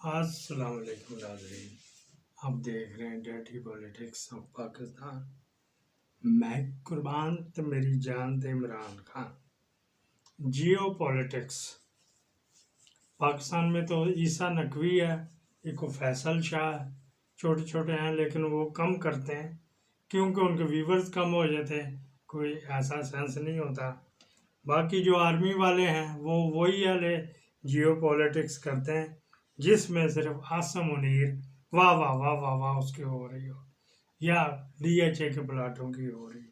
अस्सलाम वालेकुम नाज़रीन, आप देख रहे हैं डर्टी पॉलिटिक्स ऑफ पाकिस्तान। मैं कुर्बान तो मेरी जान थे इमरान खान। जियो पॉलिटिक्स पाकिस्तान में तो ईसा नकवी है, एक फैसल शाह है, छोटे छोटे हैं लेकिन वो कम करते हैं क्योंकि उनके व्यूवर्स कम हो जाते हैं, कोई ऐसा सेंस नहीं होता। बाकी जो आर्मी वाले हैं वो वही वाले जियो पॉलिटिक्स करते हैं जिसमें सिर्फ आसम मुनीर वाह वाह वाह वाह वाह उसकी हो रही हो या डीएचए के प्लाटों की हो रही हो,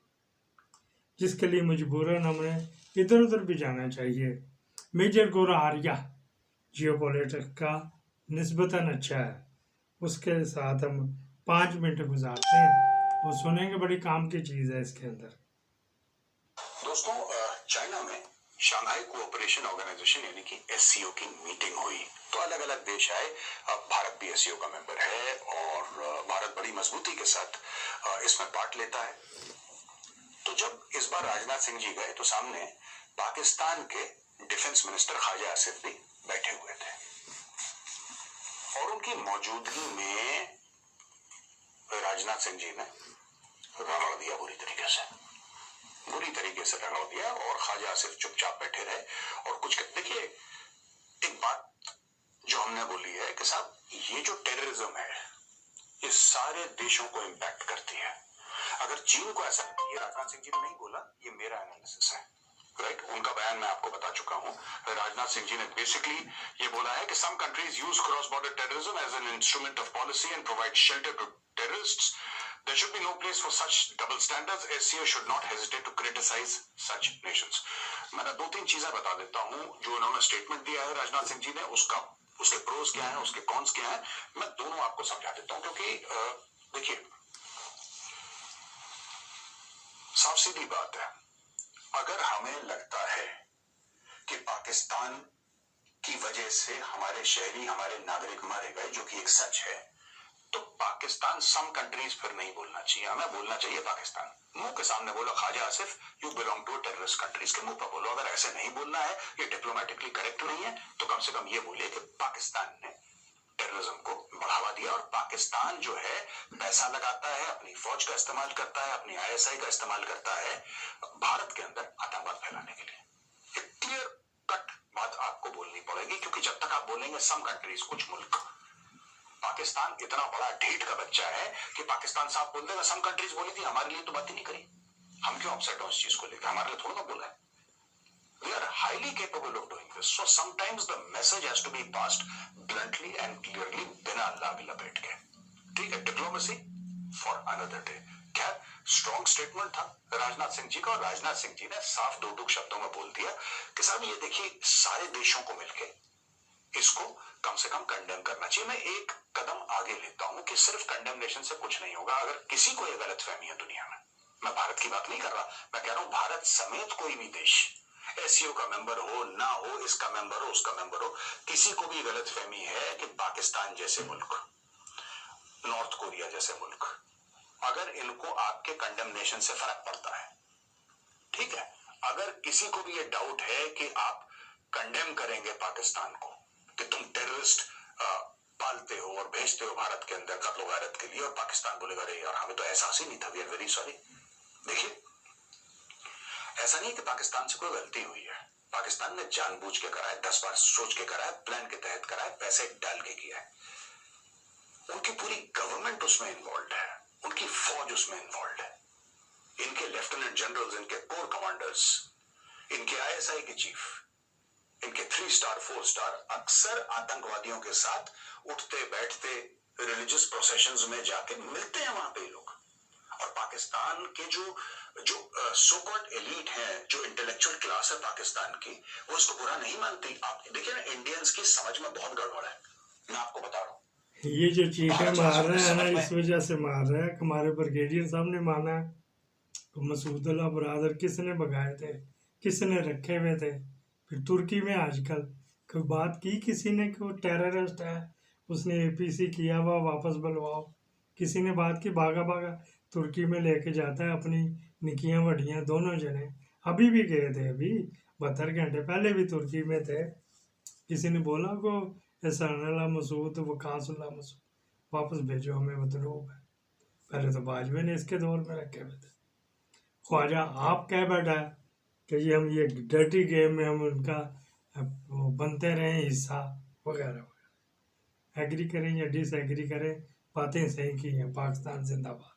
जिसके लिए मजबूरन हमें इधर उधर भी जाना चाहिए। मेजर गोराहारिया जियो पॉलिटिक्स का निस्बतन अच्छा है, उसके साथ हम 5 मिनट गुजारते हैं और सुनेंगे, बड़ी काम की चीज़ है इसके अंदर। दोस्तों, चाइना में शंघाई कोऑपरेशन ऑर्गेनाइजेशन यानी कि एससीओ की मीटिंग हुई तो अलग अलग देश आए। अब भारत भी एससीओ का मेंबर है और भारत बड़ी मजबूती के साथ इसमें पार्ट लेता है। तो जब इस बार राजनाथ सिंह जी गए तो सामने पाकिस्तान के डिफेंस मिनिस्टर ख्वाजा आसिफ भी बैठे हुए थे और उनकी मौजूदगी में राजनाथ सिंह जी ने रगड़ दिया बुरी तरीके से रगड़ दिया और ख्वाजा आसिफ चुपचाप बैठे रहे और कुछ देखिए, एक बात जो हमने बोली है कि साहब ये जो टेररिज्म है ये सारे देशों को इम्पैक्ट करती है। अगर चीन को ऐसा, ये राजनाथ सिंह जी ने नहीं बोला, ये मेरा एनालिसिस है, राइट। उनका बयान मैं आपको बता चुका हूं। राजनाथ सिंह जी ने बेसिकली ये बोला है कि some countries use cross border terrorism as an instrument of policy and provide shelter to terrorists. There should be no place for such double standards. SCO should not hesitate to criticize such nations. मैं दो तीन चीजें बता देता हूं जो उन्होंने statement दिया है राजनाथ सिंह जी ने, उसके प्रोस क्या है, उसके कॉन्स क्या है, मैं दोनों आपको समझा देता हूं। क्योंकि देखिए, साफ सीधी बात है, अगर हमें लगता है कि पाकिस्तान की वजह से हमारे शहरी, हमारे नागरिक मारे गए, जो कि एक सच है, तो पाकिस्तान सम कंट्रीज फिर नहीं बोलना चाहिए, हमें बोलना चाहिए पाकिस्तान। मुंह के सामने बोलो Khawaja Asif you belong to terrorist countries, के मुंह पर बोलो। अगर ऐसे नहीं बोलना है, ये डिप्लोमेटिकली करेक्ट नहीं है, तो कम से कम ये बोलिए कि पाकिस्तान ने टेररिज्म को बढ़ावा दिया और पाकिस्तान जो है पैसा लगाता है, अपनी फौज का इस्तेमाल करता है, अपनी आईएसआई का इस्तेमाल करता है भारत के अंदर आतंकवाद फैलाने के लिए। एक क्लियर कट बात आपको बोलनी पड़ेगी, क्योंकि जब तक आप बोलेंगे सम कंट्रीज, कुछ मुल्क, पाकिस्तान इतना बड़ा ढीठ का बच्चा है कि पाकिस्तान साफ बोल देगा सम कंट्रीज बोली थी, हमारे लिए तो बात ही नहीं करी, हम क्यों अपसेट हो इस चीज को लेकर, हमारे लिए थोड़ा ना बोला है। We are highly capable of doing this. So sometimes the message has to be passed bluntly and clearly, बिना लाग लपेट के। ठीक है, डिप्लोमेसी फॉर अनदर डे। खैर, स्ट्रॉन्ग स्टेटमेंट था राजनाथ सिंह जी का और राजनाथ सिंह जी ने साफ दो टूक शब्दों में बोल दिया कि साहब ये देखिए, सारे देशों को मिलके इसको कम से कम कंडेम करना चाहिए। मैं एक कदम आगे लेता हूं कि सिर्फ कंडेमनेशन से कुछ नहीं होगा। अगर किसी को ये गलतफहमी है दुनिया में, मैं भारत की बात नहीं कर रहा, मैं कह रहा हूं भारत समेत कोई भी देश, एससीओ का मेंबर हो ना हो, इसका मेंबर हो उसका मेंबर हो, किसी को भी गलतफहमी है कि पाकिस्तान जैसे मुल्क, नॉर्थ कोरिया जैसे मुल्क, अगर इनको आपके कंडेमनेशन से फर्क पड़ता है, ठीक है, अगर किसी को भी ये डाउट है कि आप कंडेम करेंगे पाकिस्तान को कि तुम टेररिस्ट पालते हो और भेजते हो भारत के अंदर कत्लो गारत के लिए, और पाकिस्तान बोलेगा अरे यार हमें तो एहसास ही नहीं था, वी आर वेरी सॉरी। देखिए, ऐसा नहीं कि पाकिस्तान से कोई गलती हुई है, पाकिस्तान ने जानबूझ के करा है, 10 बार सोच के करा है, प्लान के तहत करा है, पैसे डाल के किया है, उनकी पूरी गवर्नमेंट उसमें इन्वॉल्व है, उनकी फौज उसमें इन्वॉल्व है, इनके लेफ्टिनेंट जनरल्स, इनके कोर कमांडर्स, इनके आईएसआई के चीफ, इनके 3 स्टार 4 स्टार अक्सर आतंकवादियों के साथ उठते बैठते रिलीजियस प्रोसेशंस में जाके मिलते हैं वहां पे लोग। और पाकिस्तान के जो सो कॉल्ड एलीट है, जो इंटेलेक्चुअल क्लास है पाकिस्तान की, वो इसको बुरा नहीं मानती। आप देखिए ना, इंडियंस की समझ में बहुत गड़बड़ है, मैं आपको बता रहा हूँ। ये जो चीखें मार रहे हैं ना, इस वजह से मार रहे हैं। हमारे ब्रिगेडियर साहब ने माना तो मसूद अल्लाह बरादर किसने भगाए थे, किसने रखे हुए थे। फिर तुर्की में आजकल कोई बात की किसी ने कि वो टेररिस्ट है, उसने एपीसी किया हुआ, वापस बुलवाओ, किसी ने बात की, भागा भागा तुर्की में लेके जाता है अपनी निकियां वड्डियां दोनों जने। अभी भी गए थे, अभी 72 घंटे पहले भी तुर्की में थे। किसी ने बोला को एहसानुल्लाह मसूद वकासुल्लाह मसूद वापस भेजो, हमें मतलूब है। पहले तो बाजवे ने इसके दौर में रखे हुए थे। ख्वाजा आप कह बैठा है कि ये डर्टी गेम में हम उनका वो बनते रहें हिस्सा वगैरह वगैरह। एग्री करें या डिसएग्री करें, बातें सही की हैं। पाकिस्तान जिंदाबाद।